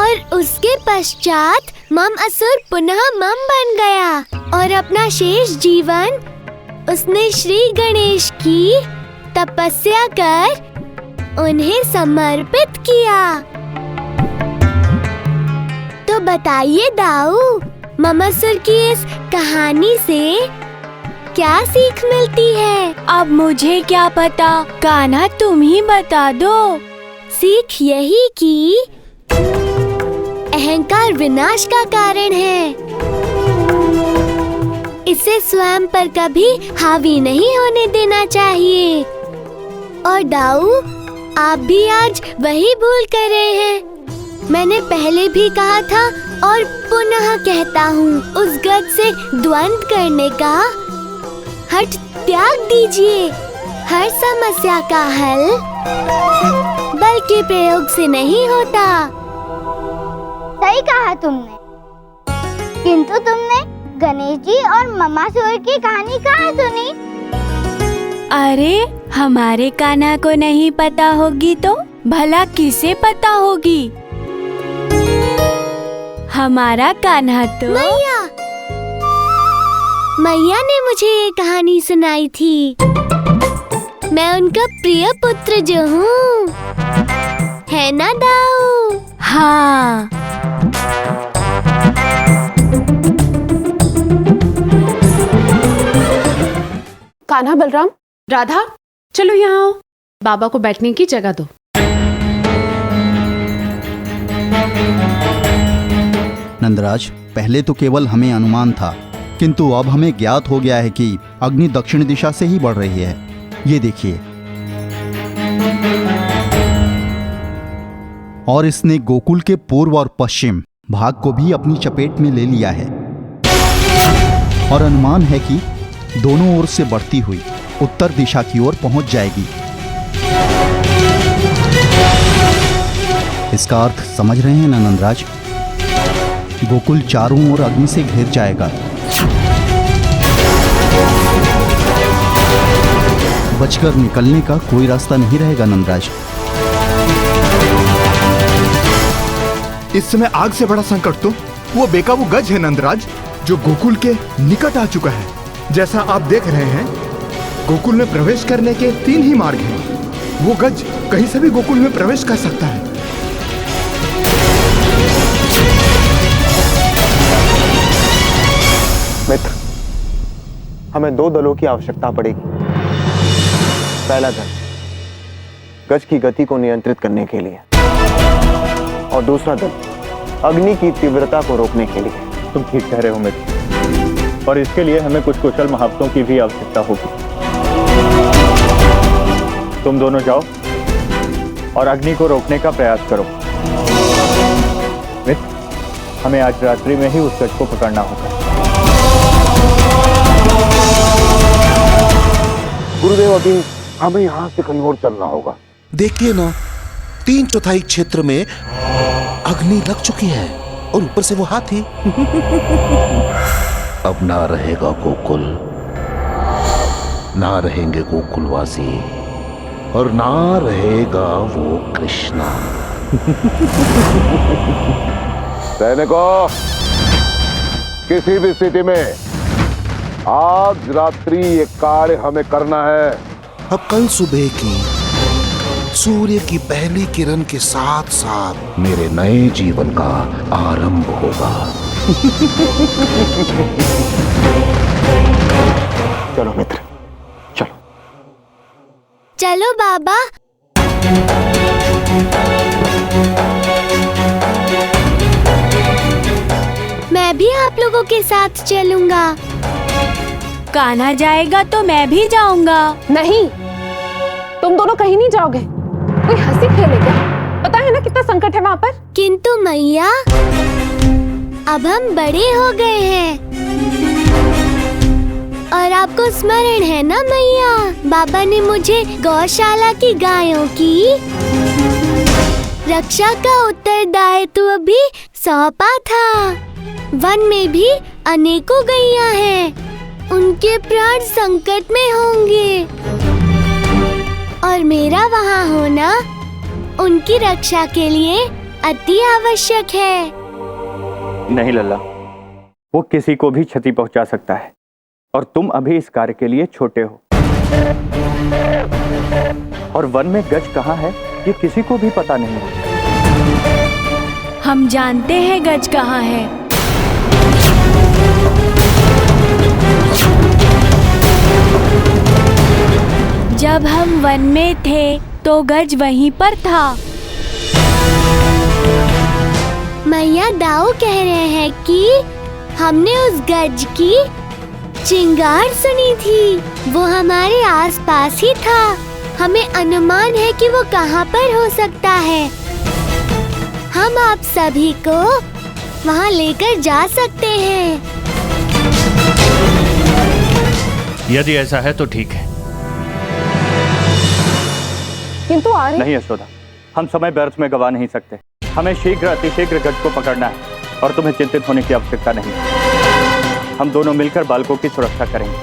और उसके पश्चात मम असुर पुनः मम बन गया और अपना शेष जीवन उसने श्री गणेश की तपस्या कर उन्हें समर्पित किया। तो बताइए दाऊ, ममासुर की इस कहानी से क्या सीख मिलती है? अब मुझे क्या पता, कान्हा तुम ही बता दो। सीख यही कि अहंकार विनाश का कारण है, इसे स्वयं पर कभी हावी नहीं होने देना चाहिए। और दाऊ, आप भी आज वही भूल कर रहे हैं। मैंने पहले भी कहा था और पुनः कहता हूँ, उस गज से द्वंद्व करने का हठ त्याग दीजिए। हर समस्या का हल बल के प्रयोग से नहीं होता। सही कहा तुमने, किंतु तुमने गणेश जी और ममासुर की कहानी कहाँ सुनी? अरे हमारे कान्हा को नहीं पता होगी तो भला किसे पता होगी? हमारा कान्हा तो मैया ने मुझे ये कहानी सुनाई थी। मैं उनका प्रिय पुत्र जो हूँ, है ना दाऊ? हाँ। कान्हा, बलराम, राधा, चलो यहाँ आओ, बाबा को बैठने की जगह दो। नंदराज, पहले तो केवल हमें अनुमान था, किंतु अब हमें ज्ञात हो गया है कि अग्नि दक्षिण दिशा से ही बढ़ रही है। ये देखिए, और इसने गोकुल के पूर्व और पश्चिम भाग को भी अपनी चपेट में ले लिया है और अनुमान है कि दोनों ओर से बढ़ती हुई उत्तर दिशा की ओर पहुंच जाएगी। इसका अर्थ समझ रहे हैं ना नंदराज? गोकुल चारों ओर अग्नि से घिर जाएगा। बचकर निकलने का कोई रास्ता नहीं रहेगा नंदराज। इस समय आग से बड़ा संकट तो वो बेकाबू गज है नंदराज, जो गोकुल के निकट आ चुका है। जैसा आप देख रहे हैं, गोकुल में प्रवेश करने के 3 ही मार्ग हैं। वो गज कहीं से भी गोकुल में प्रवेश कर सकता है। मित्र, हमें 2 दलों की आवश्यकता पड़ेगी। पहला दल गज की गति को नियंत्रित करने के लिए और दूसरा दल अग्नि की तीव्रता को रोकने के लिए। तुम ठीक कह रहे हो मित्र, और इसके लिए हमें कुछ कुशल महावतों की भी आवश्यकता होगी। तुम दोनों जाओ और अग्नि को रोकने का प्रयास करो। मित्र, हमें आज रात्रि में ही उस गज को पकड़ना होगा। गुरुदेव, अभी हमें यहाँ से कहीं और चलना होगा। देखिए ना, 3/4 क्षेत्र में अग्नि लग चुकी है और ऊपर से वो हाथी। अब ना रहेगा गोकुल, ना रहेंगे गोकुलवासी, और ना रहेगा वो कृष्णा। सैनिकों, किसी भी स्थिति में आज रात्रि ये कार्य हमें करना है। अब कल सुबह की सूर्य की पहली किरण के साथ साथ मेरे नए जीवन का आरंभ होगा। चलो मित्र, चलो। चलो बाबा। मैं भी आप लोगों के साथ चलूंगा। कान्हा जाएगा तो मैं भी जाऊंगा। नहीं, तुम दोनों कहीं नहीं जाओगे। कोई हंसी खेलेगा, पता है ना कितना संकट है वहाँ पर। किंतु मैया, अब हम बड़े हो गए हैं और आपको स्मरण है ना मैया, बाबा ने मुझे गौशाला की गायों की रक्षा का उत्तरदायित्व भी सौंपा था। वन में भी अनेकों गैया हैं, उनके प्राण संकट में होंगे और मेरा वहाँ होना उनकी रक्षा के लिए अति आवश्यक है। नहीं लल्ला, वो किसी को भी क्षति पहुंचा सकता है और तुम अभी इस कार्य के लिए छोटे हो। और वन में गज कहाँ है ये किसी को भी पता नहीं है। हम जानते हैं गज कहाँ है। जब हम वन में थे तो गज वहीं पर था। मैया दाऊ कह रहे हैं कि हमने उस गज की चिंगार सुनी थी। वो हमारे आसपास ही था। हमें अनुमान है कि वो कहाँ पर हो सकता है। हम आप सभी को वहाँ लेकर जा सकते हैं। यदि ऐसा है तो ठीक है। किंतु आर्य नहीं यशोदा, हम समय व्यर्थ में गवा नहीं सकते। हमें शीघ्र अतिशीघ्र गज को पकड़ना है और तुम्हें चिंतित होने की आवश्यकता नहीं। हम दोनों मिलकर बालकों की सुरक्षा करेंगे।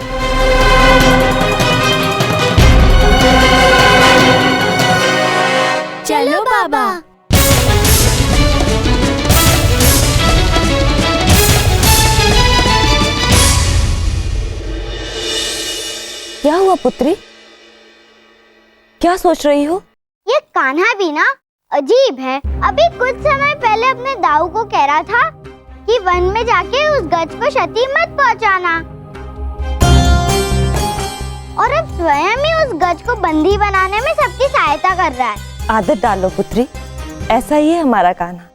चलो बाबा। क्या हुआ पुत्री? क्या सोच रही हो? ये कान्हा भी ना अजीब है। अभी कुछ समय पहले अपने दाऊ को कह रहा था कि वन में जाके उस गज को क्षति मत पहुंचाना, और अब स्वयं ही उस गज को बंदी बनाने में सबकी सहायता कर रहा है। आदत डालो पुत्री, ऐसा ही है हमारा कान्हा।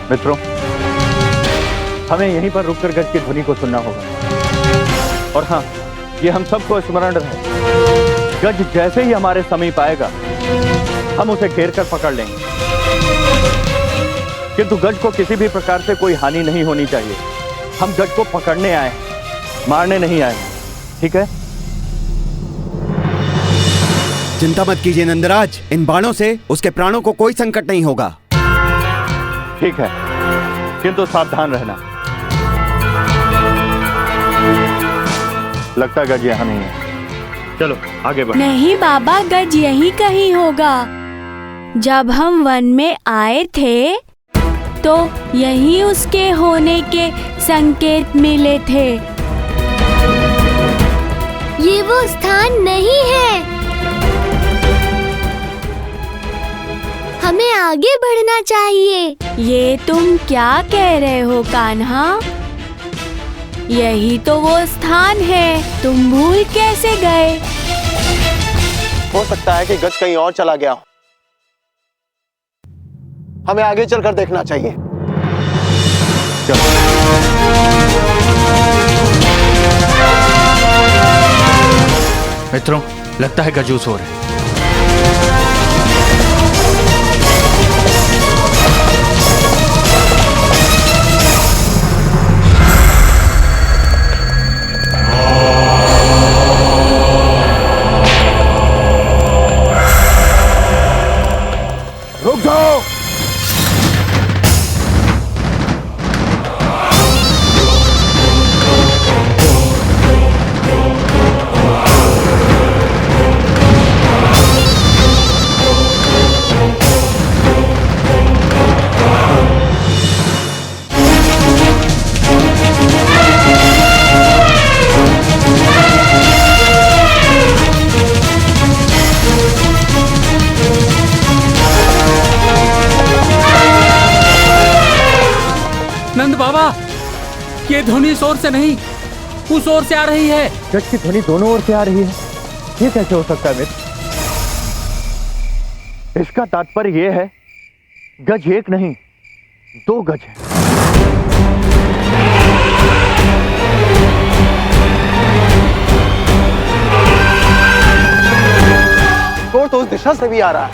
मित्रों, हमें यहीं पर रुककर गज की ध्वनि को सुनना होगा। और हाँ, ये हम सबको स्मरण रहे, गज जैसे ही हमारे समीप आएगा हम उसे घेर कर पकड़ लेंगे। किंतु गज को किसी भी प्रकार से कोई हानि नहीं होनी चाहिए। हम गज को पकड़ने आए, मारने नहीं आए। ठीक है? चिंता मत कीजिए नंदराज, इन बाणों से उसके प्राणों को कोई संकट नहीं होगा। ठीक है, किंतु सावधान रहना। लगता गज यहाँ नहीं है। चलो आगे बढ़ो। नहीं बाबा, गज यहीं कहीं होगा। जब हम वन में आए थे तो यहीं उसके होने के संकेत मिले थे। ये वो स्थान नहीं है। हमें आगे बढ़ना चाहिए। ये तुम क्या कह रहे हो कान्हा? यही तो वो स्थान है, तुम भूल कैसे गए? हो सकता है कि गज कहीं और चला गया हो। हमें आगे चलकर देखना चाहिए। मित्रों, लगता है गजूस हो रहे। रुक जाओ। नंद बाबा, ये ध्वनि इस ओर से नहीं, उस ओर से आ रही है। गज की ध्वनि दोनों ओर से आ रही है। ये कैसे हो सकता है मित्र? इसका तात्पर्य ये है, गज एक नहीं, दो गज है। तो उस दिशा से भी आ रहा है।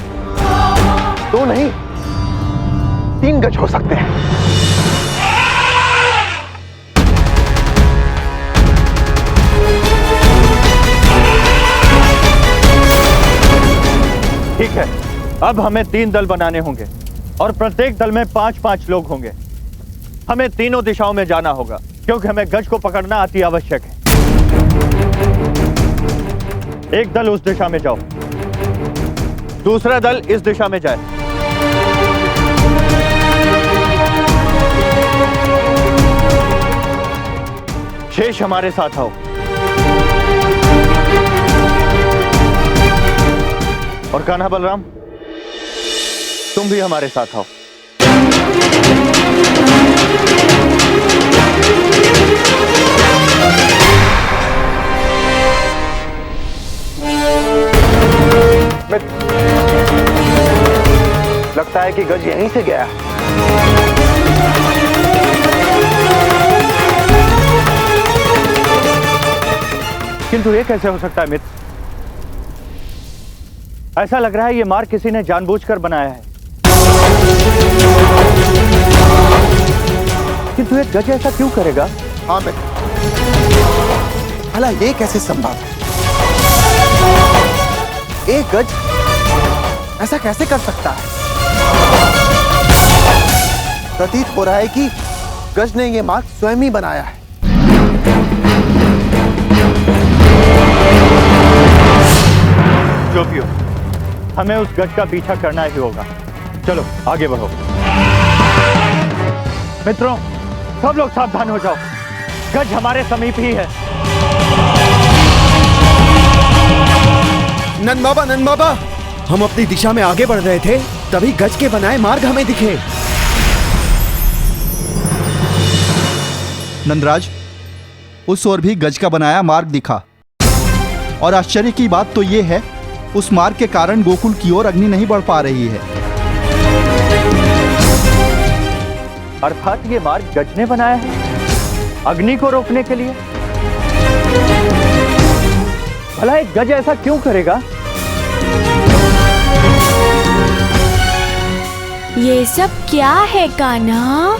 दो नहीं, 3 गज हो सकते हैं। ठीक है, अब हमें 3 दल बनाने होंगे और प्रत्येक दल में 5-5 लोग होंगे। हमें तीनों दिशाओं में जाना होगा। क्योंकि हमें गज को पकड़ना अति आवश्यक है। एक दल उस दिशा में जाओ, दूसरा दल इस दिशा में जाए। शेष हमारे साथ आओ और कान्हा बलराम तुम भी हमारे साथ आओ। लगता है कि गज यहीं से गया। किंतु ये कैसे हो सकता है मित्र? ऐसा लग रहा है ये मार्ग किसी ने जानबूझकर बनाया है। किंतु एक गज ऐसा क्यों करेगा? हाँ मित्र, भला ये कैसे संभव है? एक गज ऐसा कैसे कर सकता है? प्रतीत हो रहा है कि गज ने ये मार्ग स्वयं ही बनाया है। जो भी हो, हमें उस गज का पीछा करना ही होगा। चलो आगे बढ़ो। मित्रों, सब लोग सावधान हो जाओ, गज हमारे समीप ही है। नंद बाबा, हम अपनी दिशा में आगे बढ़ रहे थे, तभी गज के बनाए मार्ग हमें दिखे। नंदराज, उस ओर भी गज का बनाया मार्ग दिखा। और आश्चर्य की बात तो ये है, उस मार्ग के कारण गोकुल की ओर अग्नि नहीं बढ़ पा रही है। अर्थात ये मार्ग गज ने बनाया है अग्नि को रोकने के लिए। भला एक गज ऐसा क्यों करेगा? ये सब क्या है कान्हा?